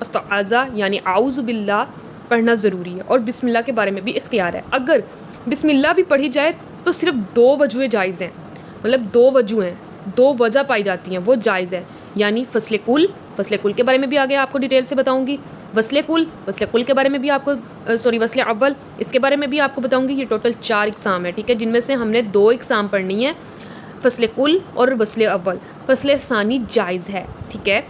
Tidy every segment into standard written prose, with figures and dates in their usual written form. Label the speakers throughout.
Speaker 1: استعاذہ یعنی اعوذ باللہ پڑھنا ضروری ہے اور بسم اللہ کے بارے میں بھی اختیار ہے. اگر بسم اللہ بھی پڑھی جائے تو صرف 2 وجوہیں جائز ہیں، مطلب 2 وجوہ ہیں، 2 وجہ پائی جاتی ہیں، وہ جائز ہے. یعنی فصل کل کے بارے میں بھی آگے آپ کو ڈیٹیل سے بتاؤں گی. وصل کل کے بارے میں بھی آپ کو وصل اول اس کے بارے میں بھی آپ کو بتاؤں گی. یہ ٹوٹل 4 اقسام ہے، ٹھیک ہے، جن میں سے ہم نے 2 اقسام پڑھنی ہے، فصل کل اور وصل اول. فصل ثانی جائز ہے، ٹھیک ہے.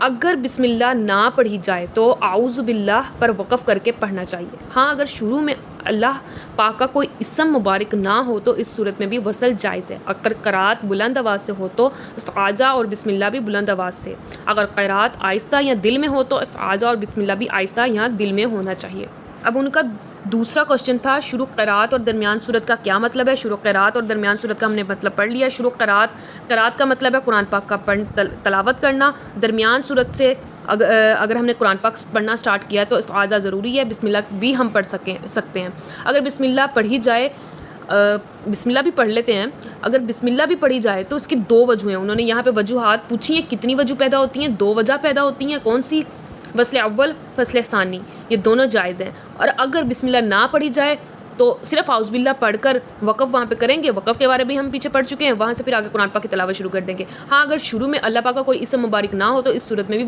Speaker 1: اگر بسم اللہ نہ پڑھی جائے تو اعوذ باللہ پر وقف کر کے پڑھنا چاہیے. ہاں اگر شروع میں اللہ پاک کا کوئی اسم مبارک نہ ہو تو اس صورت میں بھی وصل جائز ہے. اگر قرات بلند آواز سے ہو تو استعاذہ اور بسم اللہ بھی بلند آواز سے. اگر قرات آہستہ یا دل میں ہو تو استعاذہ اور بسم اللہ بھی آہستہ یا دل میں ہونا چاہیے. اب ان کا دوسرا کوشچن تھا شروع قرات اور درمیان صورت کا کیا مطلب ہے. شروع قرات اور درمیان صورت کا ہم نے مطلب پڑھ لیا. شروع قرات کا مطلب ہے قرآن پاک کا تلاوت کرنا. درمیان صورت سے اگر ہم نے قرآن پاک پڑھنا سٹارٹ کیا تو استعاذہ ضروری ہے. بسم اللہ بھی ہم پڑھ سکتے ہیں. اگر بسم اللہ پڑھی جائے، بسم اللہ بھی پڑھ لیتے ہیں. اگر بسم اللہ بھی پڑھی جائے تو اس کی 2 وجوہ ہیں. انہوں نے یہاں پہ وجوہات پوچھی ہیں، کتنی وجوہ پیدا ہوتی ہیں؟ 2 وجہ پیدا ہوتی ہیں. کون سی؟ وصل اول، فصل ثانی، یہ دونوں جائز ہیں. اور اگر بسم اللہ نہ پڑھی جائے تو صرف اعوذ باللہ پڑھ کر وقف وہاں پہ کریں گے. وقف کے بارے میں ہم پیچھے پڑھ چکے ہیں، وہاں سے پھر آگے قرآن پاک کی تلاوت شروع کر دیں گے. ہاں اگر شروع میں اللہ پاک کا کوئی اسم مبارک نہ ہو تو اس صورت میں بھی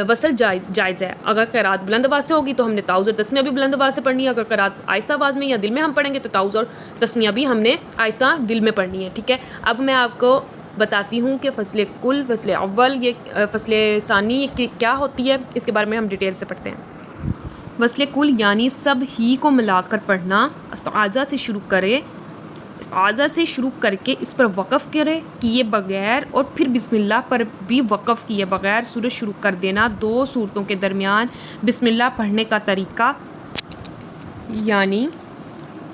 Speaker 1: وصل جائز ہے. اگر قرات بلند آواز سے ہوگی تو ہم نے تعوذ اور تسمیہ بھی بلند آواز سے پڑھنی ہے. اگر قرات آہستہ آواز میں یا دل میں ہم پڑھیں گے تو تعوذ اور تسمیہ بھی ہم نے آہستہ دل میں پڑھنی ہے، ٹھیک ہے. اب میں آپ کو بتاتی ہوں کہ فصل کل، فصل اول، یہ فصل ثانی کیا ہوتی ہے، اس کے بارے میں ہم ڈیٹیل سے پڑھتے ہیں. وصل کل یعنی سب ہی کو ملا کر پڑھنا. استعاذہ سے شروع کر کے اس پر وقف کیے بغیر اور پھر بسم اللہ پر بھی وقف کیے بغیر سورت شروع کر دینا. 2 صورتوں کے درمیان بسم اللہ پڑھنے کا طریقہ یعنی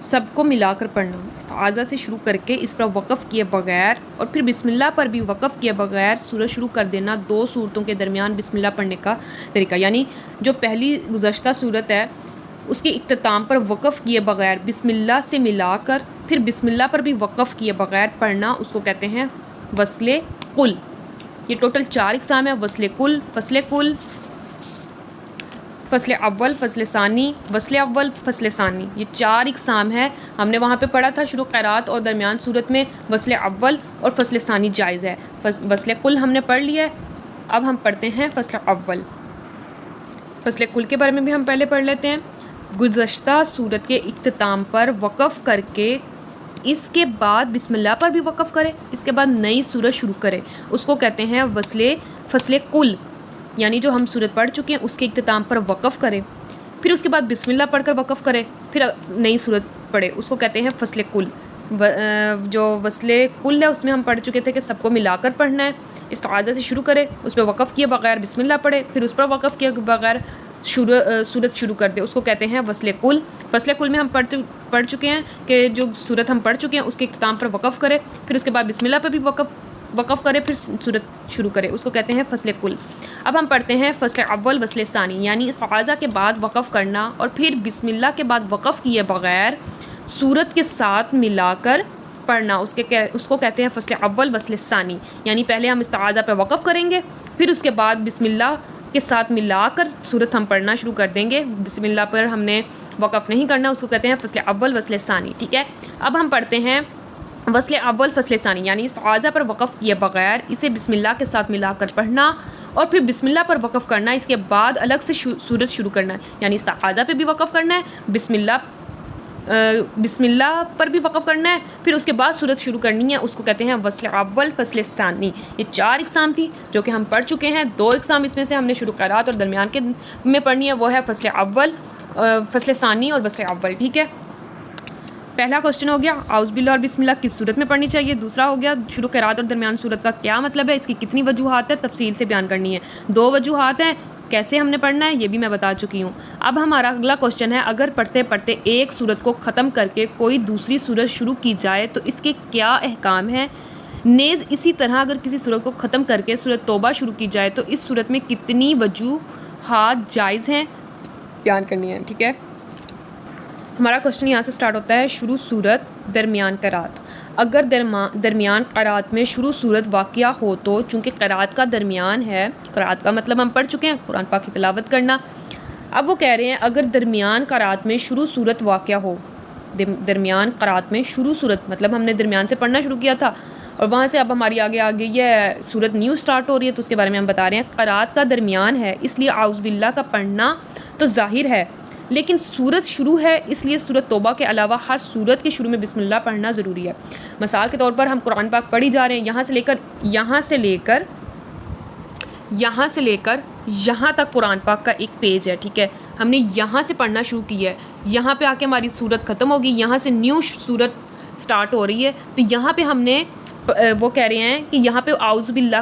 Speaker 1: سب کو ملا کر پڑھنا. استعاذہ سے شروع کر کے اس پر وقف کیے بغیر اور پھر بسم اللہ پر بھی وقف کیے بغیر سورت شروع کر دینا. 2 صورتوں کے درمیان بسم اللہ پڑھنے کا طریقہ یعنی جو پہلی گزشتہ صورت ہے اس کے اختتام پر وقف کیے بغیر بسم اللہ سے ملا کر پھر بسم اللہ پر بھی وقف کیے بغیر پڑھنا، اس کو کہتے ہیں وصل کل. یہ ٹوٹل 4 اقسام ہیں: وصل کل، فصل کل، فصل اول، فصل ثانی، وصل اول، فصل ثانی. یہ 4 اقسام ہیں. ہم نے وہاں پہ پڑھا تھا شروع قرات اور درمیان صورت میں وصل اول اور فصل ثانی جائز ہے. وصل کل ہم نے پڑھ لیا ہے. اب ہم پڑھتے ہیں فصل اول. فصل کل کے بارے میں بھی ہم پہلے پڑھ لیتے ہیں. گزشتہ صورت کے اختتام پر وقف کر کے اس کے بعد بسم اللہ پر بھی وقف کرے، اس کے بعد نئی صورت شروع کرے، اس کو کہتے ہیں فصل کل. یعنی جو ہم صورت پڑھ چکے ہیں اس کے اختتام پر وقف کرے، پھر اس کے بعد بسم اللہ پڑھ کر وقف کرے، پھر نئی صورت پڑھے، اس کو کہتے ہیں فصل کل. جو وصل کل ہے اس میں ہم پڑھ چکے تھے کہ سب کو ملا کر پڑھنا ہے. استعاذہ سے شروع کرے، اس پہ وقف کیے بغیر بسم اللہ پڑھے، پھر اس پر وقف کیے بغیر صورت شروع کر دے، اس کو کہتے ہیں وصل کل. فصل کل میں ہم پڑھ چکے ہیں کہ جو صورت ہم پڑھ چکے ہیں اس کے اختتام پر وقف کرے، پھر اس کے بعد بسم اللہ پر بھی وقف کرے، پھر صورت شروع کرے، اس کو کہتے ہیں فصل کل. اب ہم پڑھتے ہیں فصل اول وصل ثانی یعنی استعاذہ کے بعد وقف کرنا اور پھر بسم اللہ کے بعد وقف کیے بغیر صورت کے ساتھ ملا کر پڑھنا، اس کو کہتے ہیں فصل اول وصل ثانی. یعنی پہلے ہم استعاذہ پہ وقف کریں گے، پھر اس کے بعد بسم اللہ کے ساتھ ملا کر صورت ہم پڑھنا شروع کر دیں گے. بسم اللہ پر ہم نے وقف نہیں کرنا، اس کو کہتے ہیں فصل اول وصل ثانی، ٹھیک ہے. اب ہم پڑھتے ہیں وصل اول فصل ثانی یعنی استعاذہ پر وقف کیے بغیر اسے بسم اللہ کے ساتھ ملا کر پڑھنا اور پھر بسم اللہ پر وقف کرنا، اس کے بعد الگ سے صورت شروع کرنا ہے. یعنی استعاذہ پہ بھی وقف کرنا ہے، بسم اللہ پر بھی وقف کرنا ہے، پھر اس کے بعد صورت شروع کرنی ہے، اس کو کہتے ہیں وصل اول فصل ثانی. یہ 4 اقسام تھی جو کہ ہم پڑھ چکے ہیں. 2 اقسام اس میں سے ہم نے شروع قرات اور درمیان کے میں پڑھنی ہے، وہ ہے فصل اول، فصل ثانی اور وصل اول، ٹھیک ہے. پہلا کوشچن ہو گیا اعوذ باللہ اور بسم اللہ کس صورت میں پڑھنی چاہیے. دوسرا ہو گیا شروع قرات اور درمیان صورت کا کیا مطلب ہے، اس کی کتنی وجوہات ہے، تفصیل سے بیان کرنی ہے. 2 وجوہات ہیں، کیسے ہم نے پڑھنا ہے یہ بھی میں بتا چکی ہوں. اب ہمارا اگلا کوشچن ہے اگر پڑھتے پڑھتے ایک صورت کو ختم کر کے کوئی دوسری صورت شروع کی جائے تو اس کے کیا احکام ہیں. نیز اسی طرح اگر کسی صورت کو ختم کر کے صورت توبہ شروع کی جائے تو اس صورت میں کتنی وجوہات جائز ہیں بیان کرنی ہے، ٹھیک ہے. ہمارا کوشچن یہاں سے سٹارٹ ہوتا ہے شروع صورت درمیان قرات. اگر درمیان قرات میں شروع صورت واقعہ ہو تو، چونکہ قرات کا درمیان ہے، قرات کا مطلب ہم پڑھ چکے ہیں قرآن پاک کی تلاوت کرنا. اب وہ کہہ رہے ہیں اگر درمیان قرات میں شروع صورت واقعہ ہو، درمیان قرات میں شروع صورت مطلب ہم نے درمیان سے پڑھنا شروع کیا تھا اور وہاں سے اب ہماری آگے آ گئی ہے صورت نیو سٹارٹ ہو رہی ہے، تو اس کے بارے میں ہم بتا رہے ہیں قرات کا درمیان ہے اس لیے اعوذ باللہ کا پڑھنا تو ظاہر ہے، لیکن سورت شروع ہے اس لیے سورت توبہ کے علاوہ ہر سورت کے شروع میں بسم اللہ پڑھنا ضروری ہے. مثال کے طور پر ہم قرآن پاک پڑھی جا رہے ہیں، یہاں سے لے کر یہاں تک قرآن پاک کا ایک پیج ہے، ٹھیک ہے، ہم نے یہاں سے پڑھنا شروع کی ہے، یہاں پہ آ کے ہماری سورت ختم ہوگی، یہاں سے نیو سورت سٹارٹ ہو رہی ہے، تو یہاں پہ ہم نے وہ کہہ رہے ہیں کہ یہاں پہ اعوذ باللہ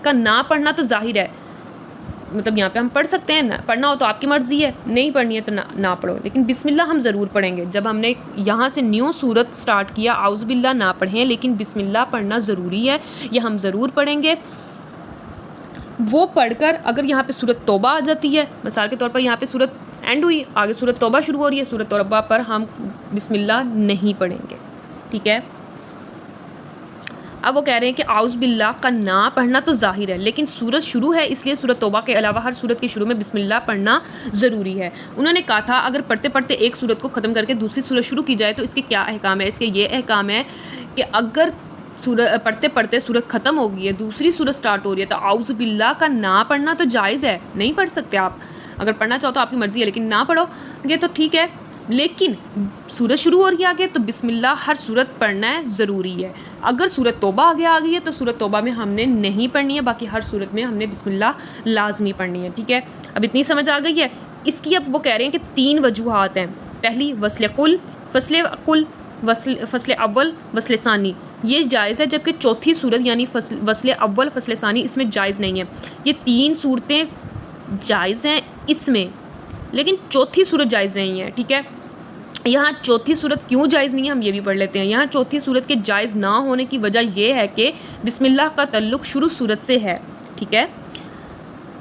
Speaker 1: کا نہ پڑھنا تو ظاہر ہے، مطلب یہاں پہ ہم پڑھ سکتے ہیں، پڑھنا ہو تو آپ کی مرضی ہے، نہیں پڑھنی ہے تو نہ پڑھو، لیکن بسم اللہ ہم ضرور پڑھیں گے. جب ہم نے یہاں سے نیو سورت سٹارٹ کیا، اعوذ باللہ نہ پڑھیں لیکن بسم اللہ پڑھنا ضروری ہے، یہ ہم ضرور پڑھیں گے. وہ پڑھ کر اگر یہاں پہ سورت توبہ آ جاتی ہے، مثال کے طور پر یہاں پہ سورت اینڈ ہوئی، آگے سورت توبہ شروع ہو رہی ہے، سورت توبہ پر ہم بسم اللہ نہیں پڑھیں گے، ٹھیک ہے. اب وہ کہہ رہے ہیں کہ اعوذ باللہ کا نہ پڑھنا تو ظاہر ہے، لیکن سورت شروع ہے اس لیے سورت توبہ کے علاوہ ہر سورت کے شروع میں بسم اللہ پڑھنا ضروری ہے. انہوں نے کہا تھا اگر پڑھتے پڑھتے ایک سورت کو ختم کر کے دوسری سورت شروع کی جائے تو اس کے کیا احکام ہے. اس کے یہ احکام ہے کہ اگر پڑھتے پڑھتے سورت ختم ہو گئی ہے، دوسری سورت سٹارٹ ہو رہی ہے، تو اعوذ باللہ کا نہ پڑھنا تو جائز ہے، نہیں پڑھ سکتے آپ، اگر پڑھنا چاہو تو آپ کی مرضی ہے، لیکن نہ پڑھو گے تو ٹھیک ہے. لیکن سورت شروع ہو رہی ہے آگے تو بسم اللہ ہر سورت پڑھنا ہے ضروری ہے. اگر سورت توبہ آگے آ گئی ہے تو سورت توبہ میں ہم نے نہیں پڑھنی ہے، باقی ہر سورت میں ہم نے بسم اللہ لازمی پڑھنی ہے، ٹھیک ہے. اب اتنی سمجھ آ گئی ہے. اس کی اب وہ کہہ رہے ہیں کہ 3 وجوہات ہیں. پہلی وصل کل، فصل اول، وصل ثانی، یہ جائز ہے، جبکہ چوتھی صورت یعنی وصل اول فصل ثانی اس میں جائز نہیں ہے. یہ 3 صورتیں جائز ہیں اس میں، لیکن چوتھی صورت جائز نہیں ہے، ٹھیک ہے. یہاں چوتھی صورت کیوں جائز نہیں ہے ہم یہ بھی پڑھ لیتے ہیں. یہاں چوتھی صورت کے جائز نہ ہونے کی وجہ یہ ہے کہ بسم اللہ کا تعلق شروع صورت سے ہے، ٹھیک ہے.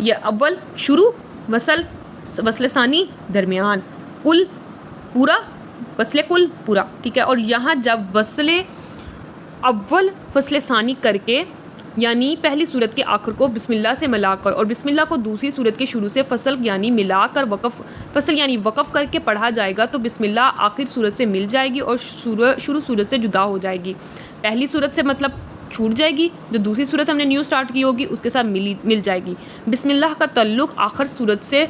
Speaker 1: یہ اول شروع، وصل ثانی درمیان، کل پورا، وصل کل پورا، ٹھیک ہے. اور یہاں جب وصل اول فصل ثانی کر کے یعنی پہلی صورت کے آخر کو بسم اللہ سے ملا کر اور بسم اللہ کو دوسری صورت کے شروع سے فصل یعنی ملا کر فصل یعنی وقف کر کے پڑھا جائے گا تو بسم اللہ آخر صورت سے مل جائے گی اور شروع صورت سے جدا ہو جائے گی. پہلی صورت سے مطلب چھوٹ جائے گی، جو دوسری صورت ہم نے نیو سٹارٹ کی ہوگی اس کے ساتھ مل جائے گی. بسم اللہ کا تعلق آخر صورت سے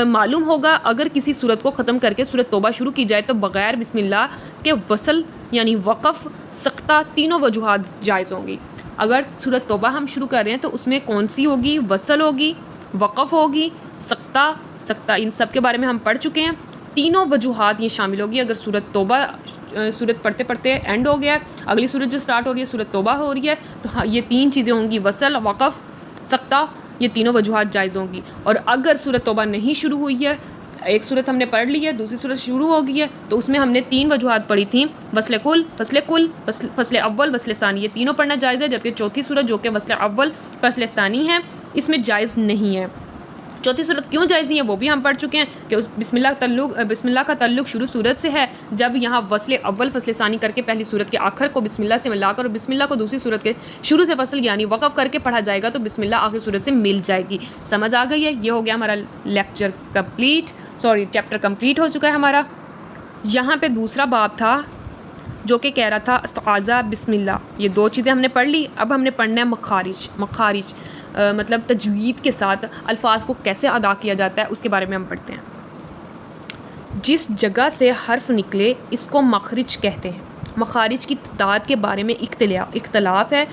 Speaker 1: معلوم ہوگا. اگر کسی صورت کو ختم کر کے صورت توبہ شروع کی جائے تو بغیر بسم اللہ کے وصل یعنی وقف، سقطہ، تینوں وجوہات جائز ہوں گی. اگر صورت توبہ ہم شروع کر رہے ہیں تو اس میں کون سی ہوگی؟ وصل ہوگی، وقف ہوگی، سقطہ، ان سب کے بارے میں ہم پڑھ چکے ہیں. تینوں وجوہات یہ شامل ہوگی. اگر صورت توبہ صورت پڑھتے پڑھتے اینڈ ہو گیا ہے، اگلی صورت جو سٹارٹ ہو رہی ہے صورت توبہ ہو رہی ہے، تو یہ 3 چیزیں ہوں گی، وصل، وقف، سقطہ، یہ تینوں وجوہات جائز ہوں گی. اور اگر صورت توبہ نہیں شروع ہوئی ہے، ایک صورت ہم نے پڑھ لی ہے، دوسری صورت شروع ہو گئی ہے، تو اس میں ہم نے 3 وجوہات پڑھی تھیں، وصل کل، فصل اول، وصل ثانی، یہ تینوں پڑھنا جائز ہے. جبکہ چوتھی صورت جو کہ وصل اول فصل ثانی ہے اس میں جائز نہیں ہے. چوتھی صورت کیوں جائز نہیں ہے وہ بھی ہم پڑھ چکے ہیں کہ اس بسم اللہ کا تعلق شروع صورت سے ہے. جب یہاں وصل اول فصل ثانی کر کے پہلی صورت کے آخر کو بسم اللہ سے ملا کر اور بسم اللہ کو دوسری صورت کے شروع سے فصل یعنی وقف کر کے پڑھا جائے گا تو بسم اللہ آخر صورت سے مل جائے گی. سمجھ آ گئی ہے؟ یہ ہو گیا ہمارا چیپٹر کمپلیٹ ہو چکا ہے ہمارا. یہاں پہ دوسرا باب تھا جو کہ کہہ رہا تھا استعاذہ بسم اللہ. یہ 2 چیزیں ہم نے پڑھ لی. اب ہم نے پڑھنا ہے مخارج مطلب تجوید کے ساتھ الفاظ کو کیسے ادا کیا جاتا ہے اس کے بارے میں ہم پڑھتے ہیں. جس جگہ سے حرف نکلے اس کو مخرج کہتے ہیں. مخارج کی تعداد کے بارے میں اختلاف ہے.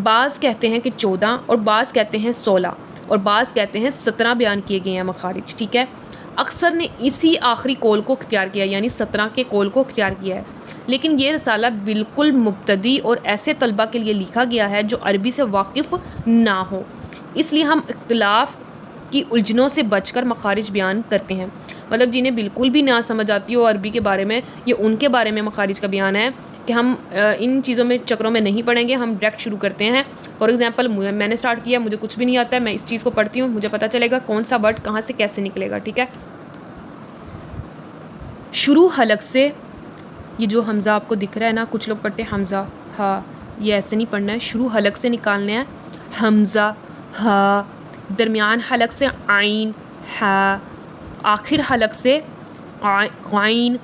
Speaker 1: بعض کہتے ہیں کہ 14 اور بعض کہتے ہیں 16 اور بعض کہتے ہیں 17 بیان کیے گئے ہیں مخارج، ٹھیک ہے. اکثر نے اسی آخری قول کو اختیار کیا یعنی 17 کے قول کو اختیار کیا ہے. لیکن یہ رسالہ بالکل مبتدی اور ایسے طلبہ کے لیے لکھا گیا ہے جو عربی سے واقف نہ ہو، اس لیے ہم اختلاف کی الجھنوں سے بچ کر مخارج بیان کرتے ہیں. مطلب جنہیں بالکل بھی نہ سمجھ آتی ہو عربی کے بارے میں، یہ ان کے بارے میں مخارج کا بیان ہے کہ ہم ان چیزوں میں چکروں میں نہیں پڑھیں گے، ہم ڈائریکٹ شروع کرتے ہیں. فار ایگزامپل میں نے سٹارٹ کیا، مجھے کچھ بھی نہیں آتا ہے، میں اس چیز کو پڑھتی ہوں، مجھے پتہ چلے گا کون سا ورڈ کہاں سے کیسے نکلے گا، ٹھیک ہے. شروع حلق سے یہ جو حمزہ آپ کو دکھ رہا ہے نا، کچھ لوگ پڑھتے ہیں حمزہ ہا، یہ ایسے نہیں پڑھنا ہے، شروع حلق سے نکالنا ہے، حمزہ ہا، درمیان حلق سے عین ہا، آخر حلق سے غین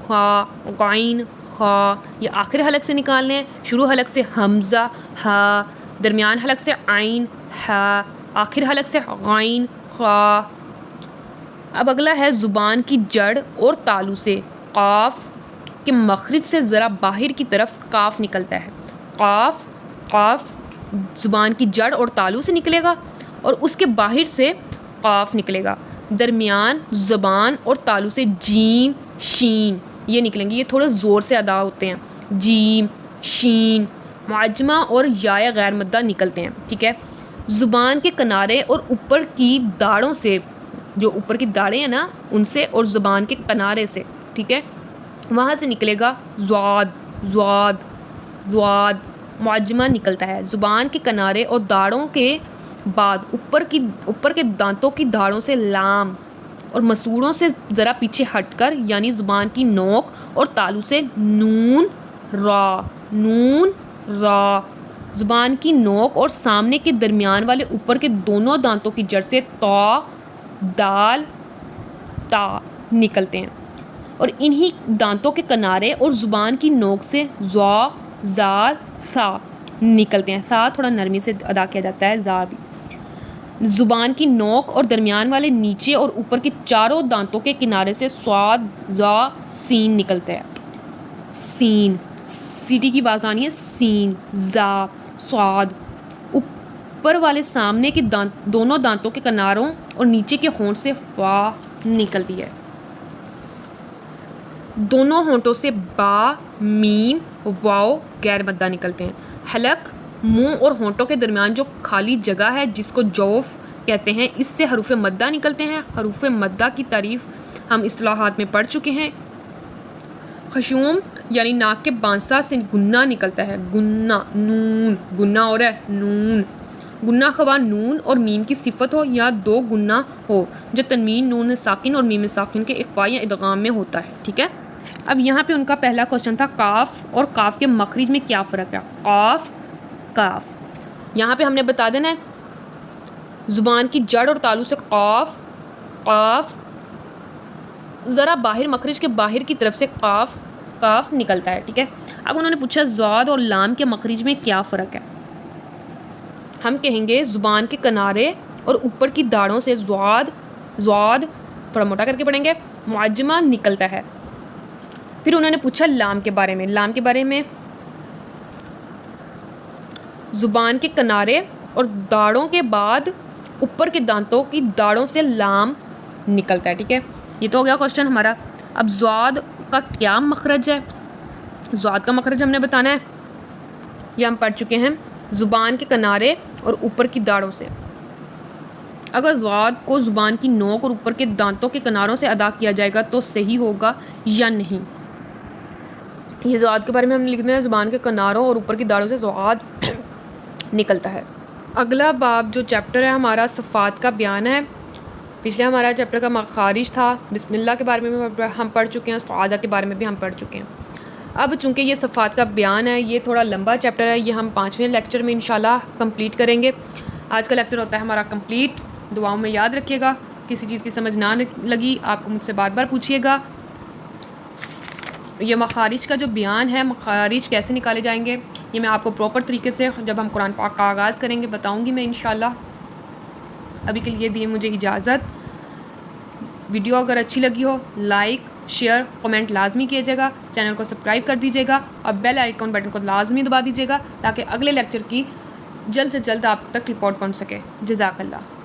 Speaker 1: خا، غین خا، یہ آخر حلق سے نکالنے ہیں، شروع حلق سے حمزہ ہا، درمیان حلق سے عین ہا، آخر حلق سے غین خا۔ اب اگلا ہے زبان کی جڑ اور تالو سے قاف کے مخرج سے ذرا باہر کی طرف کاف نکلتا ہے، قاف، قاف زبان کی جڑ اور تالو سے نکلے گا اور اس کے باہر سے قاف نکلے گا، درمیان زبان اور تالو سے جیم شین یہ نکلیں گے، یہ تھوڑا زور سے ادا ہوتے ہیں، جیم شین، معجمہ اور یا غیر مدہ نکلتے ہیں، ٹھیک ہے۔ زبان کے کنارے اور اوپر کی داڑھوں سے، جو اوپر کی داڑھیں ہیں نا ان سے اور زبان کے کنارے سے، ٹھیک ہے، وہاں سے نکلے گا زواد، زواد، زواد، معجمہ نکلتا ہے۔ زبان کے کنارے اور داڑھوں کے بعد اوپر کے دانتوں کی داڑھوں سے لام اور مسوڑوں سے ذرا پیچھے ہٹ کر یعنی زبان کی نوک اور تالو سے نون را، نون را، زبان کی نوک اور سامنے کے درمیان والے اوپر کے دونوں دانتوں کی جڑ سے تا، دال، تا نکلتے ہیں اور انہی دانتوں کے کنارے اور زبان کی نوک سے زا، زال، ثا نکلتے ہیں، ثا تھوڑا نرمی سے ادا کیا جاتا ہے، زا بھی۔ زبان کی نوک اور درمیان والے نیچے اور اوپر کے چاروں دانتوں کے کنارے سے سواد، زا، سین نکلتا ہے، سین، سیٹی کی آواز آنی ہے، سین، زا، سواد۔ اوپر والے سامنے کے دونوں دانتوں کے کناروں اور نیچے کے ہونٹ سے فا نکلتی ہے، دونوں ہونٹوں سے با، میم، واو غیر مدہ نکلتے ہیں۔ حلق، منہ اور ہونٹوں کے درمیان جو خالی جگہ ہے جس کو جوف کہتے ہیں، اس سے حروف مدہ نکلتے ہیں۔ حروف مدہ کی تعریف ہم اصطلاحات میں پڑھ چکے ہیں۔ خشوم یعنی ناک کے بانسا سے گنہ نکلتا ہے، گنہ، نون، گنہ ہو رہا ہے، نون، گنہ خواہ نون اور میم کی صفت ہو یا دو گنہ ہو جو تنوین نون ساکن اور میم ساکن کے اخفاء یا ادغام میں ہوتا ہے، ٹھیک ہے۔ اب یہاں پہ ان کا پہلا کوشچن تھا کاف اور کاف کے مخرج میں کیا فرق ہے، قاف، کاف۔ یہاں پہ ہم نے بتا دینا ہے زبان کی جڑ اور تالو سے قاف، قاف، ذرا باہر مخرج کے باہر کی طرف سے قاف، کاف نکلتا ہے، ٹھیک ہے۔ اب انہوں نے پوچھا زاد اور لام کے مخرج میں کیا فرق ہے، ہم کہیں گے زبان کے کنارے اور اوپر کی داڑھوں سے زواد، زواد تھوڑا موٹا کر کے پڑھیں گے، معجمہ نکلتا ہے۔ پھر انہوں نے پوچھا لام کے بارے میں، لام کے بارے میں زبان کے کنارے اور داڑھوں کے بعد اوپر کے دانتوں کی داڑھوں سے لام نکلتا ہے، ٹھیک ہے۔ یہ تو ہو گیا کوشچن ہمارا۔ اب زواد کا کیا مخرج ہے، زواد کا مخرج ہم نے بتانا ہے، یہ ہم پڑھ چکے ہیں، زبان کے کنارے اور اوپر کی داڑھوں سے۔ اگر زواد کو زبان کی نوک اور اوپر کے دانتوں کے کناروں سے ادا کیا جائے گا تو صحیح ہوگا یا نہیں۔ یہ زواد کے بارے میں ہم نے لکھنا ہے، زبان کے کناروں اور اوپر کی داڑھوں سے زواد نکلتا ہے۔ اگلا باب جو چیپٹر ہے ہمارا صفات کا بیان ہے۔ پچھلے ہمارا چیپٹر کا مخارج تھا، بسم اللہ کے بارے میں بھی ہم پڑھ چکے ہیں، استعاذہ کے بارے میں بھی ہم پڑھ چکے ہیں۔ اب چونکہ یہ صفات کا بیان ہے، یہ تھوڑا لمبا چیپٹر ہے، یہ ہم 5ویں لیکچر میں انشاءاللہ کمپلیٹ کریں گے۔ آج کا لیکچر ہوتا ہے ہمارا کمپلیٹ، دعاؤں میں یاد رکھیے گا، کسی چیز کی سمجھ نہ لگی آپ کو مجھ سے بار بار پوچھیے گا۔ یہ مخارج کا جو بیان ہے، مخارج کیسے نکالے جائیں گے، یہ میں آپ کو پراپر طریقے سے جب ہم قرآن پاک کا آغاز کریں گے بتاؤں گی میں انشاءاللہ۔ ابھی کے لیے دیے مجھے اجازت۔ ویڈیو اگر اچھی لگی ہو لائک، شیئر، کمنٹ لازمی کیجیے گا، چینل کو سبسکرائب کر دیجیے گا اور بیل آئیکن بٹن کو لازمی دبا دیجیے گا تاکہ اگلے لیکچر کی جلد سے جلد آپ تک رپورٹ پہنچ سکے۔ جزاک اللہ۔